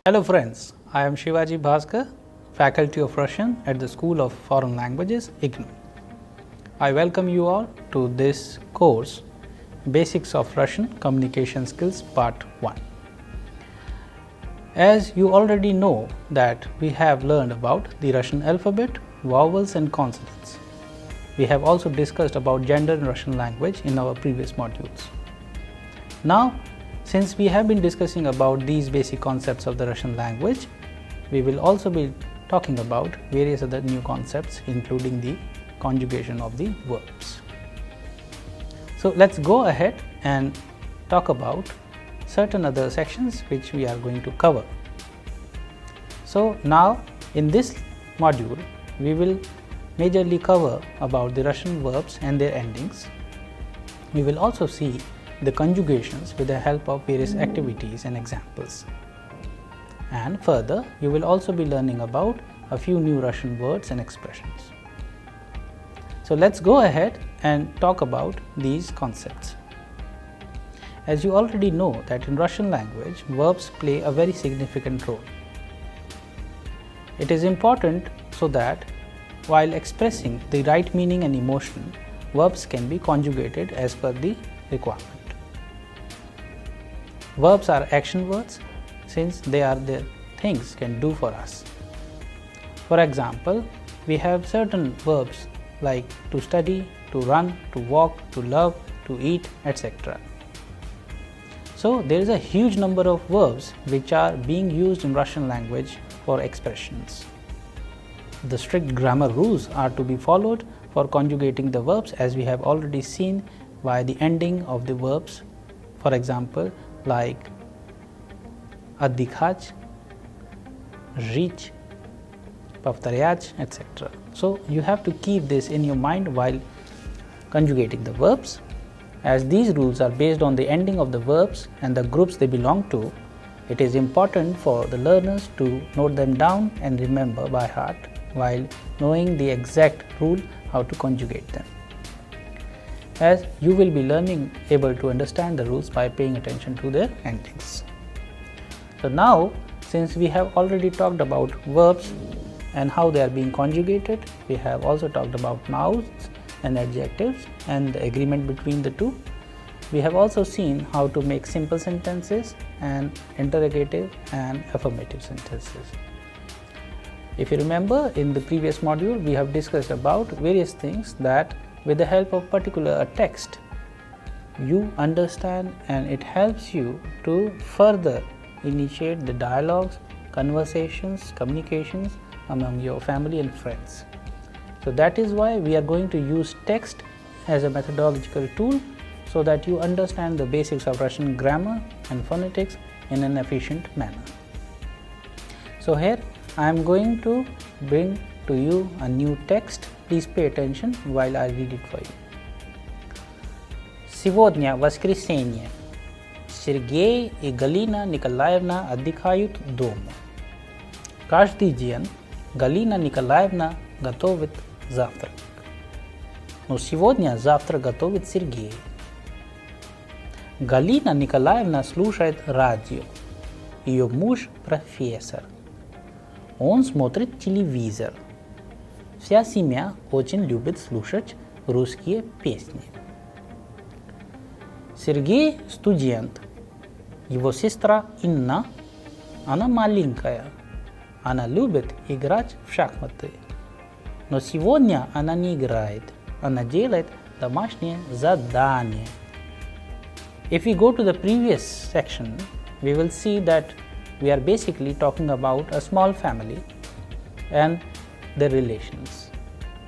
Hello friends, I am Shivaji Bhaskar, Faculty of Russian at the School of Foreign Languages, IGNOU. I welcome you all to this course, Basics of Russian Communication Skills Part 1. As you already know that we have learned about the Russian alphabet, vowels and consonants. We have also discussed about gender in Russian language in our previous modules. Now, since we have been discussing about these basic concepts of the Russian language, we will also be talking about various other new concepts, including the conjugation of the verbs. So let's go ahead and talk about certain other sections which we are going to cover. So now in this module, we will majorly cover about the Russian verbs and their endings. We will also see the conjugations with the help of various activities and examples. And further, you will also be learning about a few new Russian words and expressions. So let's go ahead and talk about these concepts. As you already know that in Russian language, verbs play a very significant role. It is important so that while expressing the right meaning and emotion, verbs can be conjugated as per the requirement. Verbs are action words since they are the things can do for us. For example, we have certain verbs like to study, to run, to walk, to love, to eat, etc. So there is a huge number of verbs which are being used in Russian language for expressions. The strict grammar rules are to be followed for conjugating the verbs, as we have already seen by the ending of the verbs. For example, like отдыхать, жить, повторять, etc. So you have to keep this in your mind while conjugating the verbs. As these rules are based on the ending of the verbs and the groups they belong to, it is important for the learners to note them down and remember by heart while knowing the exact rule how to conjugate them. As you will be able to understand the rules by paying attention to their endings. So now, since we have already talked about verbs and how they are being conjugated, we have also talked about nouns and adjectives and the agreement between the two. We have also seen how to make simple sentences and interrogative and affirmative sentences. If you remember, in the previous module, we have discussed about various things that with the help of particular text, you understand and it helps you to further initiate the dialogues, conversations, communications among your family and friends. So that is why we are going to use text as a methodological tool so that you understand the basics of Russian grammar and phonetics in an efficient manner. So here I am going to bring to you a new text. Please pay attention while I read it for you. Сегодня воскресенье. Сергей и Галина Николаевна отдыхают дома. Каждый день Галина Николаевна готовит завтрак. Но сегодня завтрак готовит Сергей. Галина Николаевна слушает радио. Ее муж профессор. Он смотрит телевизор. Вся семья очень любит слушать русские песни. Сергей студент. Его сестра Инна, она маленькая. Она любит играть в шахматы. Но сегодня она не играет. Она делает домашнее задание. If we go to the previous section, we will see that we are basically talking about a small family and their relations.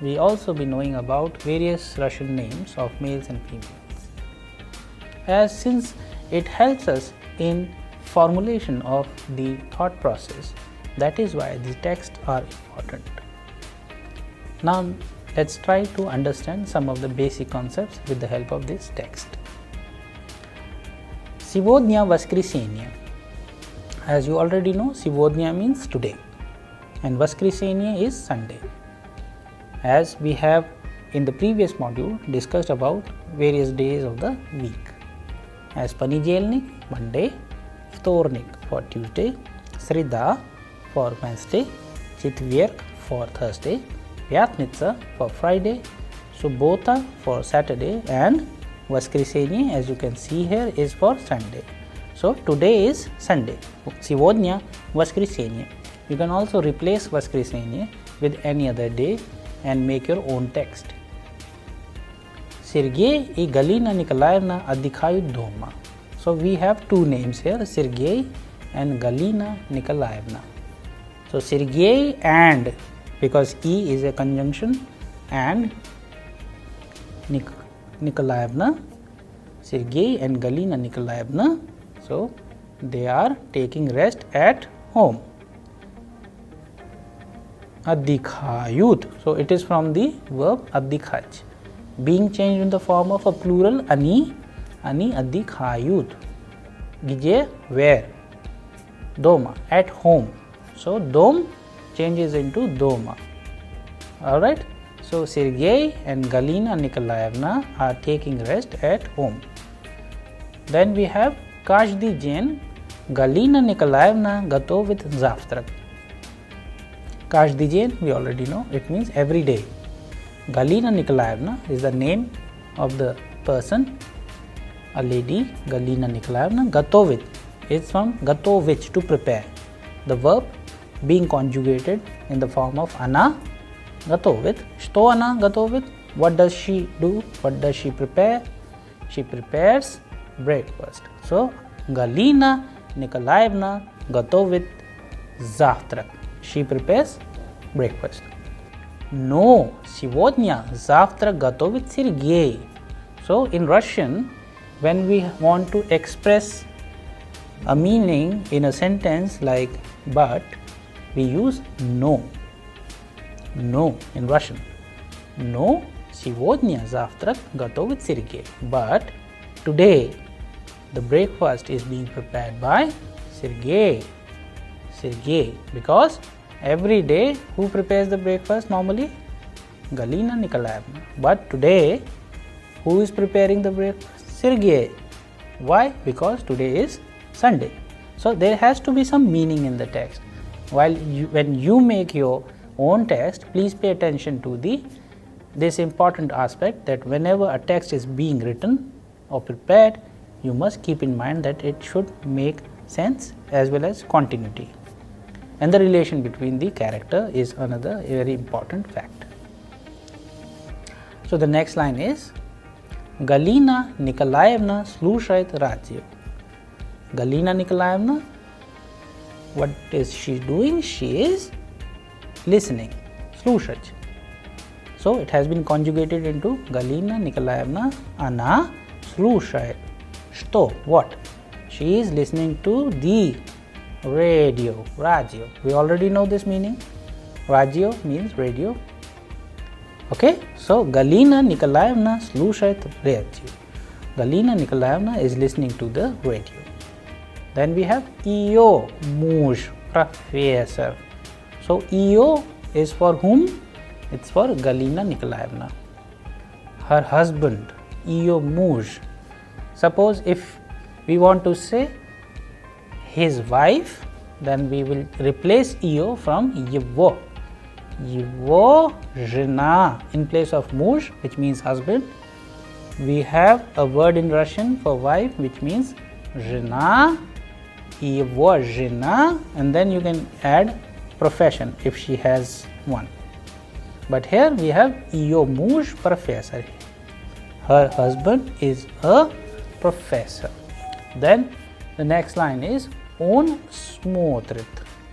We also be knowing about various Russian names of males and females. Since it helps us in formulation of the thought process, that is why the texts are important. Now let's try to understand some of the basic concepts with the help of this text. Сегодня воскресенье. As you already know, сегодня means today and воскресенье is Sunday. As we have in the previous module discussed about various days of the week. As понедельник, Monday, вторник for Tuesday, Srida for Wednesday, Chitvirk for Thursday, Pyatnitsa for Friday, Subota for Saturday, and Voskresenie, as you can see here, is for Sunday. So today is Sunday. Сегодня воскресенье. You can also replace воскресенье with any other day and make your own text. Sergey и Galina Nikolaevna отдыхают дома. So we have two names here, Sergey and Galina Nikolaevna. So Sergey and, because E is a conjunction, and Nikolaevna, Sergey and Galina Nikolaevna, so they are taking rest at home. Addikhayut, so it is from the verb addikhach, being changed in the form of a plural ani addikhayut. Где, where? Doma, at home. So dom changes into doma. Alright, so Sergey and Galina Nikolaevna are taking rest at home. Then we have каждый день Galina Nikolaevna готовит завтрак. Каждый день, we already know, it means every day. Galina Nikolaevna is the name of the person, a lady, Galina Nikolaevna. Готовит is from готовить, to prepare. The verb being conjugated in the form of она готовит. Что она готовит? What does she do? What does she prepare? She prepares breakfast. So Galina Nikolaevna готовит завтрак. She prepares breakfast. Но сегодня завтрак готовит Сергей. So in Russian, when we want to express a meaning in a sentence like but, we use no. No in Russian. Но сегодня завтрак готовит Сергей. But today the breakfast is being prepared by Sergey. Sergey, because every day who prepares the breakfast normally? Galina Nikolaevna. But today who is preparing the breakfast? Sergey. Why? Because today is Sunday. So there has to be some meaning in the text. When you make your own text, please pay attention to this important aspect, that whenever a text is being written or prepared, you must keep in mind that it should make sense as well as continuity. And the relation between the character is another very important fact. So the next line is Galina Nikolaevna слушает радио. Galina Nikolaevna, what is she doing? She is listening. слушать. So it has been conjugated into Galina Nikolaevna она слушает. Что? What? She is listening to the radio. We already know this meaning. Radio means radio. Okay, so Galina Nikolaevna слушает радио. Galina Nikolaevna is listening to the radio. Then we have ее муж, professor. So ее is for whom? It's for Galina Nikolaevna. Her husband, ее муж. Suppose if we want to say his wife, then we will replace ее from его. Его жена in place of муж, which means husband. We have a word in Russian for wife, which means жена, его жена, and then you can add profession if she has one. But here we have ее муж professor. Her husband is a professor. Then the next line is он смотрит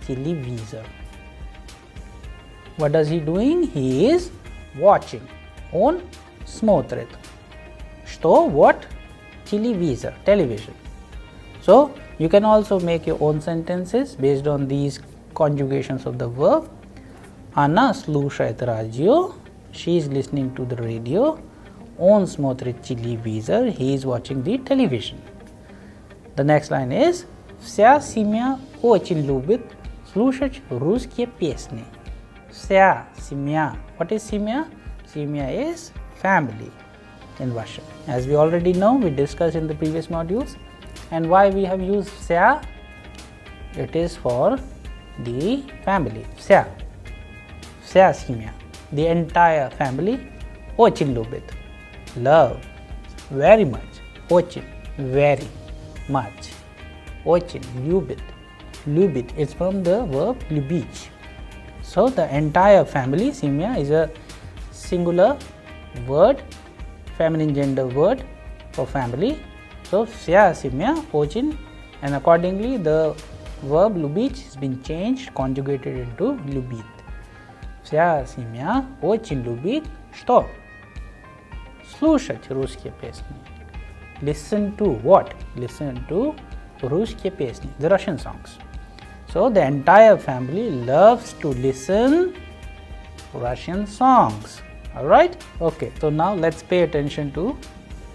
телевизор. What does he doing? He is watching. Он смотрит. Что? What? Телевизор, television. So you can also make your own sentences based on these conjugations of the verb. Она слушает радио. She is listening to the radio. Он смотрит телевизор. He is watching the television. The next line is вся семья очень любит слушать русские песни. Вся семья. What is семья? Семья is family in Russian. As we already know, we discussed in the previous modules. And why we have used вся? it is for the family. Вся семья, the entire family, очень любит, love, very much, очень, very much, очень любит, it's from the verb любить. So the entire family, семья, is a singular word, feminine gender word for family. So вся семья, очень, and accordingly the verb любить has been changed, conjugated into любит. Вся семья очень любит что? Слушать русские песни. Listen to what? Listen to русские песни, the Russian songs. So the entire family loves to listen Russian songs. Alright? Okay, so now let's pay attention to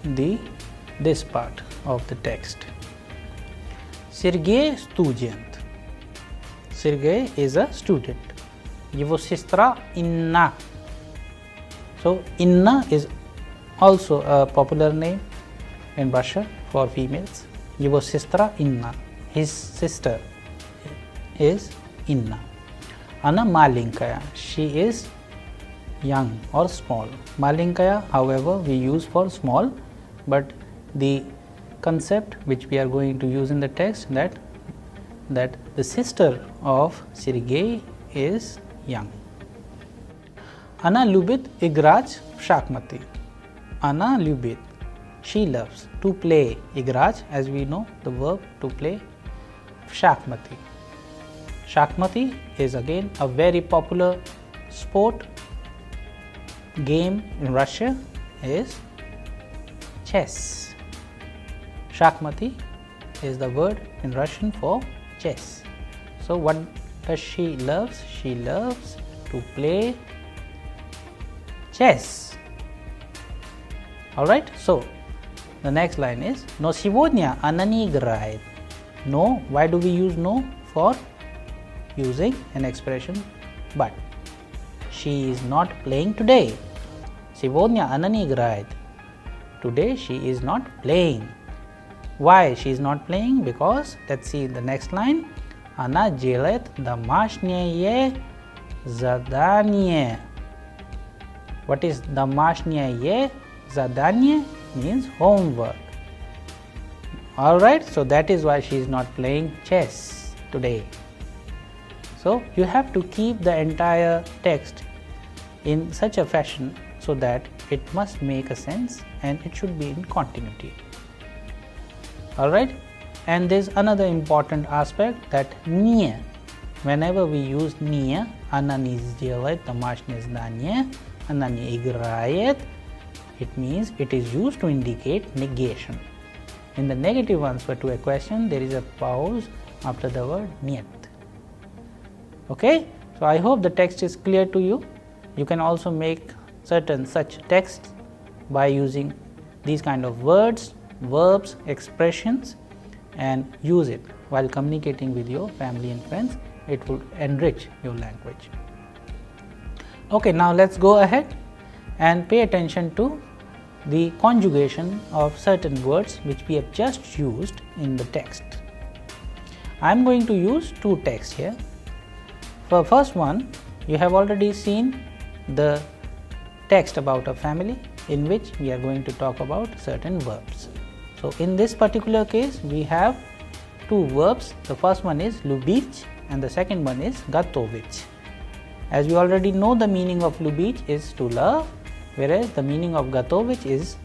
this part of the text. Sergey student. Sergey is a student. Его сестра Inna. So Inna is also a popular name in Russia for females. Его сестра Inna. His sister is Inna. Она маленькая. She is young or small. Маленькая, however, we use for small, but the concept which we are going to use in the text that the sister of Sergey is young. Она любит играть в шахматы. Она любит, she loves to play. Играть, as we know the verb to play, в шахматы. Shakmati is again a very popular sport. Game in Russia is chess. Shakmati is the word in Russian for chess. So what does she loves? She loves to play chess. Alright, so the next line is но сегодня она не играет. No, why do we use no? For using an expression but. She is not playing today. Сегодня она не играет. Today she is not playing. Why she is not playing? Because, let's see the next line. Она делает домашнее задание. What is домашнее задание? Means homework. Alright, so that is why she is not playing chess today. So you have to keep the entire text in such a fashion so that it must make a sense and it should be in continuity. Alright, and there is another important aspect that не. Whenever we use не, она не сделает домашнее задание, она не играет, it means it is used to indicate negation. In the negative answer to a question, there is a pause after the word нет. Okay, so I hope the text is clear to you. You can also make certain such texts by using these kind of words, verbs, expressions, and use it while communicating with your family and friends. It will enrich your language. Okay, now let's go ahead and pay attention to the conjugation of certain words which we have just used in the text. I am going to use two texts here. For first one, you have already seen the text about a family in which we are going to talk about certain verbs. So in this particular case, we have two verbs. The first one is любить and the second one is готовить. As we already know, the meaning of любить is to love, whereas the meaning of готовить is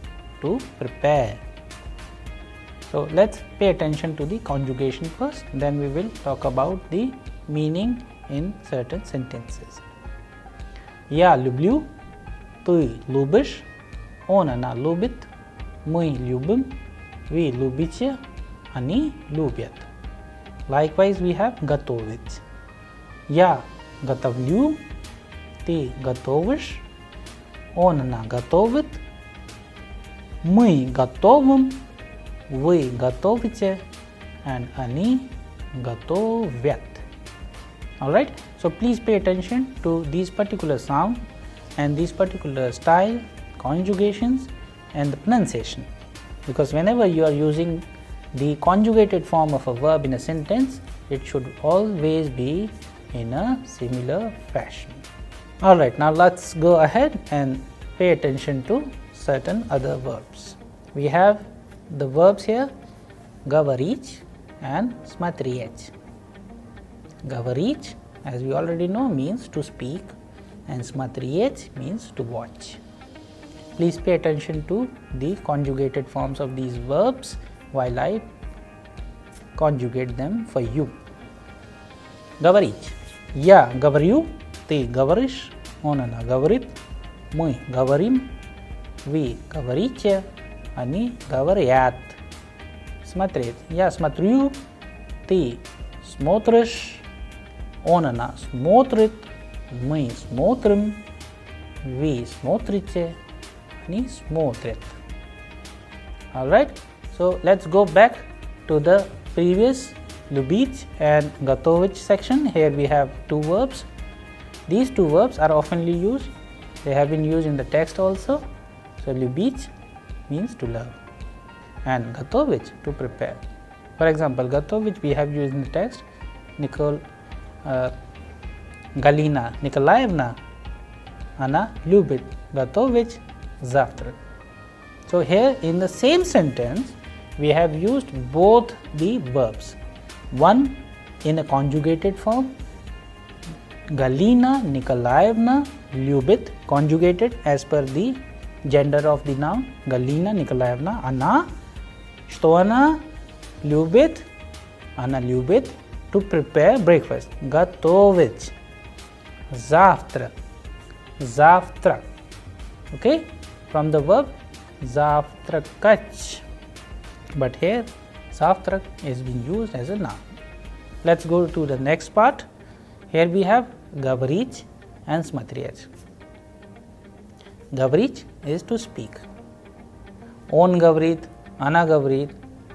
to prepare. So let's pay attention to the conjugation first, then we will talk about the meaning in certain sentences. Я люблю, ты любишь, он, она любит, мы любим, вы любите, они любят. Likewise, we have готовить. Я готовлю, ты готовишь, он, она готовит, мы готовим, вы готовите, and они готовят. Alright, so please pay attention to these particular sound and these particular style, conjugations and the pronunciation, because whenever you are using the conjugated form of a verb in a sentence, it should always be in a similar fashion. Alright, now let's go ahead and pay attention to certain other verbs. We have the verbs here, gavarich and smatriech. Gavarich, as we already know, means to speak, and smatriech means to watch. Please pay attention to the conjugated forms of these verbs while I conjugate them for you. Gavarich. Ya gavaryu, te gavarish, onana gavarit, mui gavarim, vi gavariche, ani gavaryat. Smatret. Ya smatryu, te smotrish, onana smotrit, mui smotrim, vi smotriche, ani smotrit. Alright, so let's go back to the previous Lubich and Gotovich section. Here we have two verbs. These two verbs are oftenly used. They have been used in the text also. So Lubich means to love and Gotovich to prepare. For example, Gotovich we have used in the text. Galina Nikolaevna она любит готовить завтрак. So here in the same sentence we have used both the verbs. One in a conjugated form, Galina Nikolaevna Lyubit, conjugated as per the gender of the noun. Galina Nikolaevna, она, что она любит, to prepare breakfast. Готовить, завтрак, завтрак. Okay, from the verb завтракать. But here zavtrak is being used as a noun. Let's go to the next part. Here we have gavarich and smatriech. Gavarich is to speak. On gavarit, ana gavarit,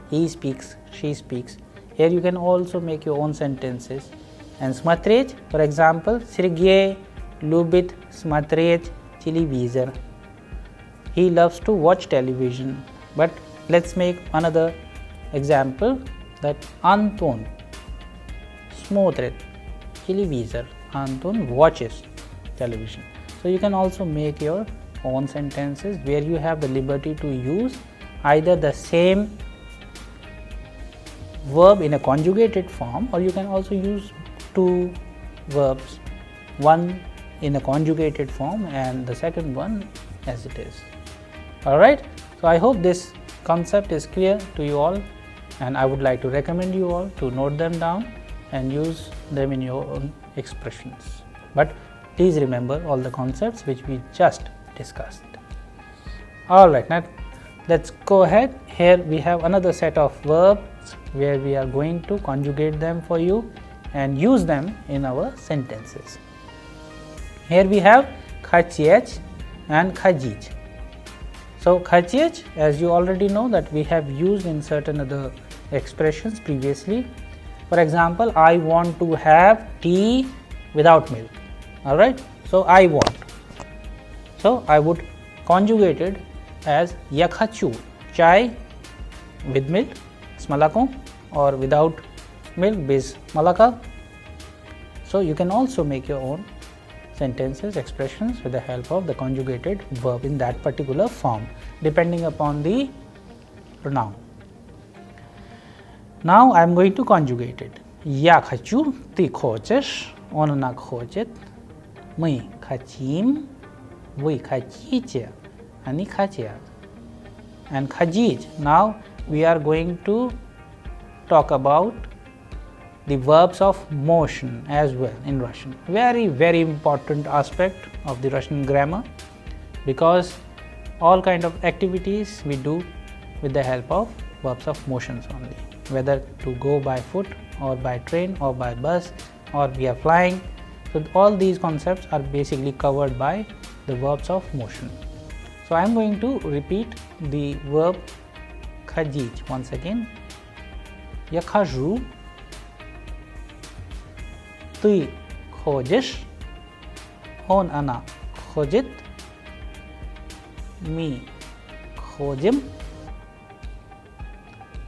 he speaks, she speaks. Here you can also make your own sentences. And smatriech, for example, Sergey любит смотреть телевизор. He loves to watch television. But let's make another example, that Anton смотрит телевизор. Anton watches television. So you can also make your own sentences where you have the liberty to use either the same verb in a conjugated form, or you can also use two verbs, one in a conjugated form and the second one as it is. Alright, so I hope this concept is clear to you all, and I would like to recommend you all to note them down and use them in your own expressions. But please remember all the concepts which we just discussed. Alright, now let's go ahead. Here we have another set of verbs where we are going to conjugate them for you and use them in our sentences. Here we have khachech and khajij. So khachech, as you already know, that we have used in certain other expressions previously. For example, I want to have tea without milk. Alright, so I want. So I would conjugate it as ya khachu, chai with milk, smalako, or without milk, bis malaka. So you can also make your own sentences, expressions with the help of the conjugated verb in that particular form, depending upon the pronoun. Now I am going to conjugate it. Я хочу, ты хочешь, он она хочет, мы хотим, вы хотите, они хотят. And khajij, now we are going to talk about the verbs of motion as well in Russian. Very important aspect of the Russian grammar, because all kind of activities we do with the help of verbs of motions only, whether to go by foot or by train or by bus or we are flying. So all these concepts are basically covered by the verbs of motion. So I am going to repeat the verb khajij once again. Я хожу, ты ходишь, он она ходит, мы ходим,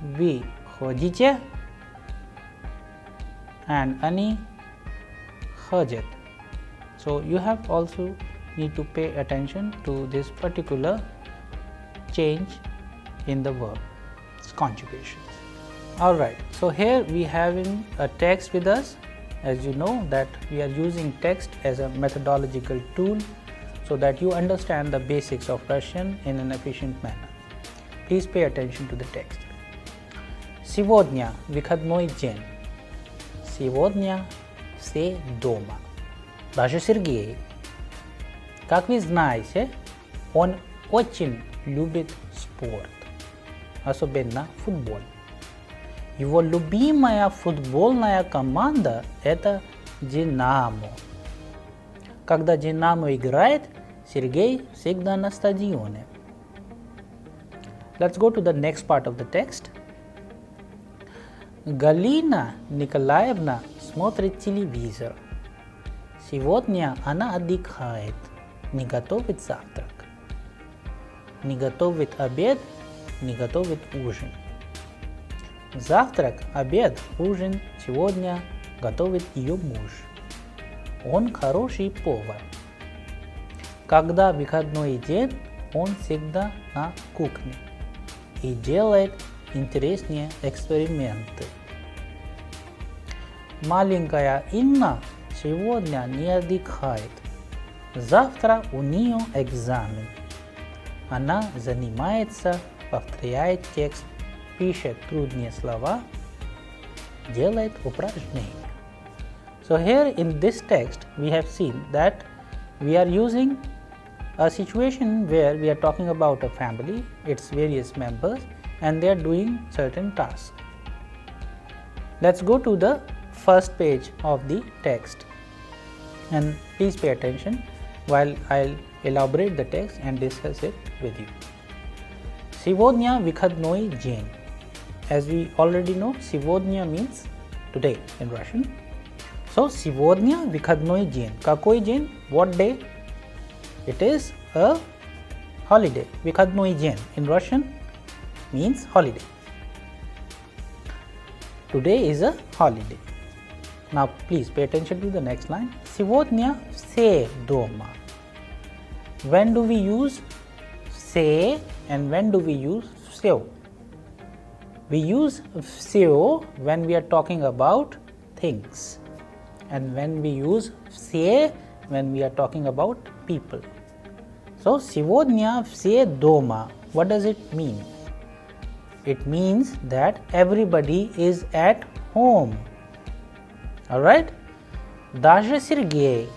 вы ходите, and Ani Hajat. So you have also need to pay attention to this particular change in the verb conjugations. Alright, so here we having a text with us. As you know that we are using text as a methodological tool so that you understand the basics of Russian in an efficient manner. Please pay attention to the text. Сегодня выходной день. Сегодня все дома. Даже Сергей. Как вы знаете, он очень любит спорт, особенно футбол. Его любимая футбольная команда – это «Динамо». Когда «Динамо» играет, Сергей всегда на стадионе. Let's go to the next part of the text. Галина Николаевна смотрит телевизор. Сегодня она отдыхает, не готовит завтрак, не готовит обед, не готовит ужин. Завтрак, обед, ужин сегодня готовит ее муж. Он хороший повар. Когда выходной день, он всегда на кухне и делает интересные эксперименты. Маленькая Инна сегодня не отдыхает. Завтра у нее экзамен. Она занимается, повторяет текст, пишет трудные слова, делает упражнения. So here in this text we have seen that we are using a situation where we are talking about a family, its various members, and they are doing certain tasks. Let's go to the first page of the text and please pay attention while I'll elaborate the text and discuss it with you. Сегодня выходной день. As we already know, сегодня means today in Russian. So сегодня выходной день. Какой день? What day? It is a holiday. Выходной день in Russian means holiday. Today is a holiday. Now please pay attention to the next line. Сегодня все дома. When do we use все and when do we use все? We use все when we are talking about things, and when we use все when we are talking about people. So сегодня все дома. What does it mean? It means that everybody is at home. Alright? Даже Сергей.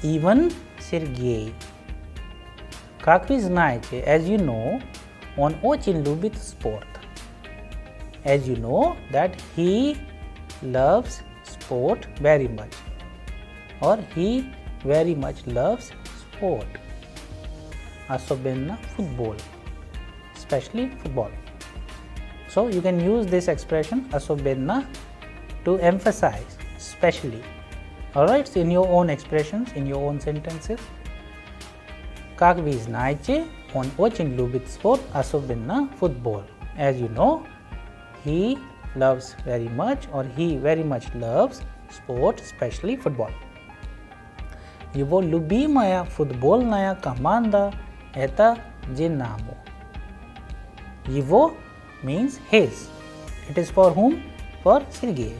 Even Сергей. Как вы знаете, as you know, он очень любит спорт. As you know that he loves sport very much, or he very much loves sport. Особенно football, especially football. So you can use this expression особенно to emphasize, especially. Alright, so in your own expressions, in your own sentences. Как вы знаете, он очень любит спорт, особенно football. As you know, he loves very much, or he very much loves sport, especially football. Его любимая футбольная команда – это Динамо. Его means his. It is for whom? For Sergei.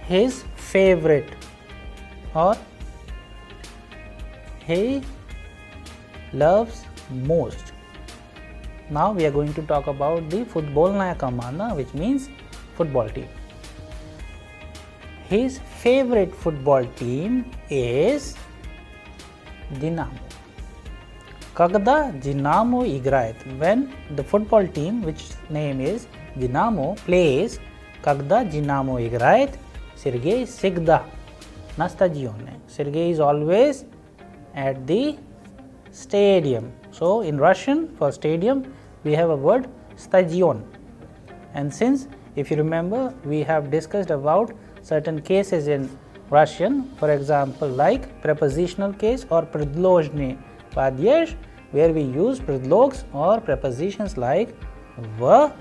His favorite, or he loves most. Now we are going to talk about the футбольная команда, which means football team. His favorite football team is Dinamo. Когда Dinamo играет, when the football team, which name is Dinamo, plays, когда Dinamo играет, Sergei всегда на стадионе. Sergei is always at the stadium. So in Russian, for stadium, we have a word stadion. And since, if you remember, we have discussed about certain cases in Russian, for example, like prepositional case or предложный падеж, where we use predlogs or prepositions like v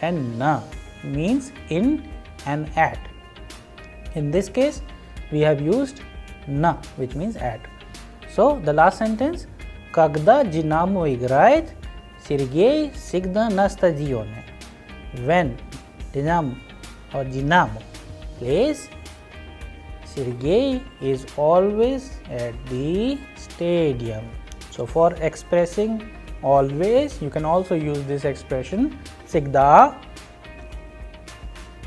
and na, means in and at. In this case, we have used na, which means at. So the last sentence, когда Динамо играет, Сергей всегда на стадионе. When Dinamo plays, Sergey is always at the stadium. So for expressing always, you can also use this expression всегда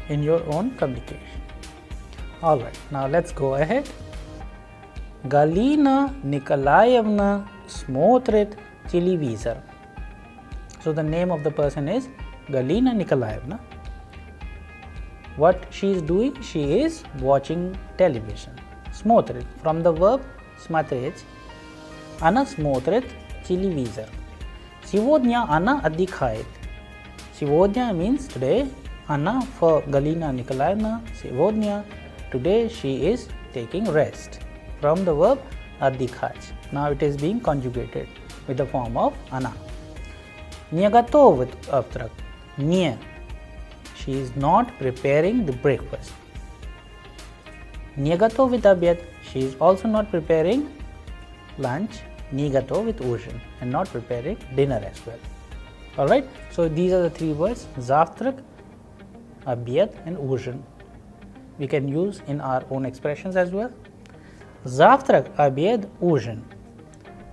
in your own communication. Alright, now let's go ahead. Galina Nikolaevna смотрит телевизор. So the name of the person is Galina Nikolaevna. What she is doing? She is watching television. Смотрит, from the verb смотреть. Она смотрит телевизор. Сегодня она отдыхает. Сегодня means today. Она for Galina Nikolaevna. Сегодня, today she is taking rest. From the verb отдыхать. Now it is being conjugated with the form of она. Не готовит завтрак. Не. She is not preparing the breakfast. Не готовит обед. She is also not preparing lunch. Не готовит ужин. And not preparing dinner as well. Alright. So these are the three words. Завтрак, обед and ужин. We can use in our own expressions as well. Завтрак, обед, ужин.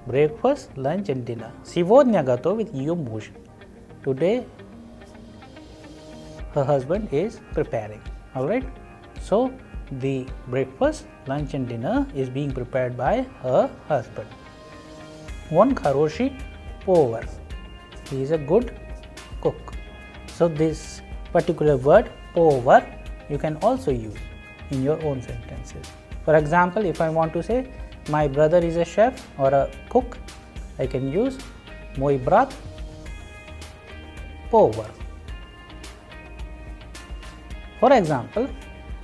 Breakfast, lunch and dinner. Сегодня готовит ее муж. Today her husband is preparing. Alright. So the breakfast, lunch and dinner is being prepared by her husband. Он хороший повар. He is a good cook. So this particular word повар you can also use in your own sentences. For example, if I want to say my brother is a chef or a cook, I can use мой брат повар. For example,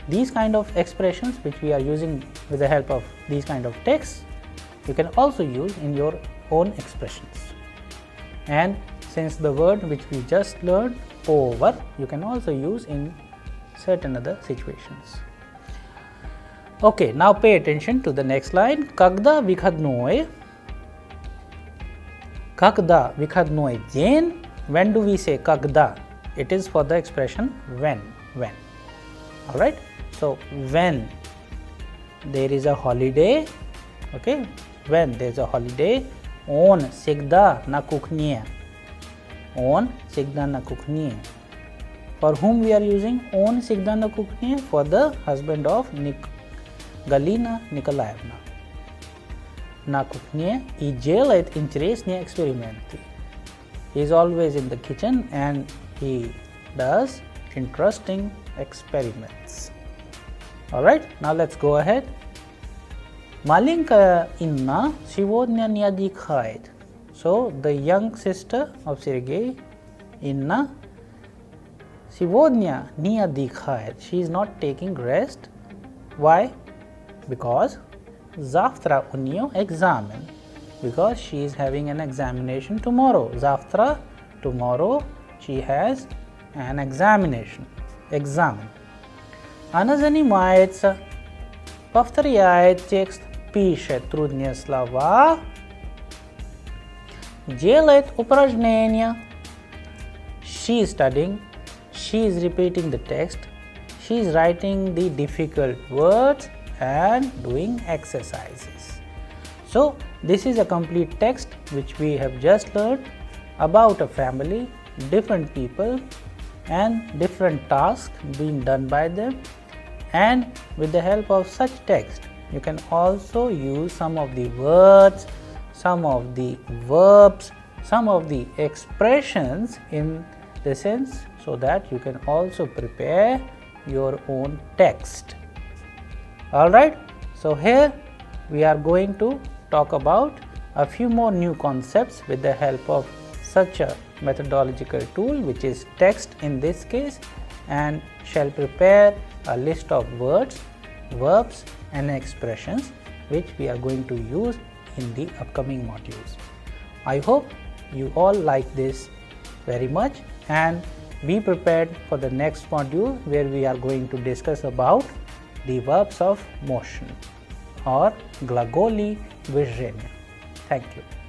these kind of expressions which we are using with the help of these kind of texts, you can also use in your own expressions. And since the word which we just learned, повар, you can also use in certain other situations. Okay, now pay attention to the next line. Когда выходной день. When do we say когда? It is for the expression when. Alright. So when there is a holiday, okay, when there is a holiday, он всегда на кухне. Он всегда на кухне. For whom we are using он всегда на кухне? For the husband of Galina Nikolaevna. На кухне и делает интересные эксперименты. He is always in the kitchen and he does interesting experiments. Alright, now let's go ahead. Маленькая Инна сегодня не отдыхает. So the young sister of Sergey, Inna, сегодня не отдыхает. She is not taking rest. Why? Because завтра у нее экзамен. Because she is having an examination tomorrow. Завтра, tomorrow, she has an examination. Examen. Она занимается, повторяет текст, пишет трудные слова, делает упражнения. She is studying, she is repeating the text, she is writing the difficult words and doing exercises. So this is a complete text which we have just learned about a family, different people and different tasks being done by them, and with the help of such text you can also use some of the words, some of the verbs, some of the expressions in the sense, so that you can also prepare your own text. Alright, so here we are going to talk about a few more new concepts with the help of such a methodological tool, which is text in this case, and shall prepare a list of words, verbs and expressions which we are going to use in the upcoming modules. I hope you all like this very much, and be prepared for the next module where we are going to discuss about the verbs of motion or glagoli vyrzhenia. Thank you.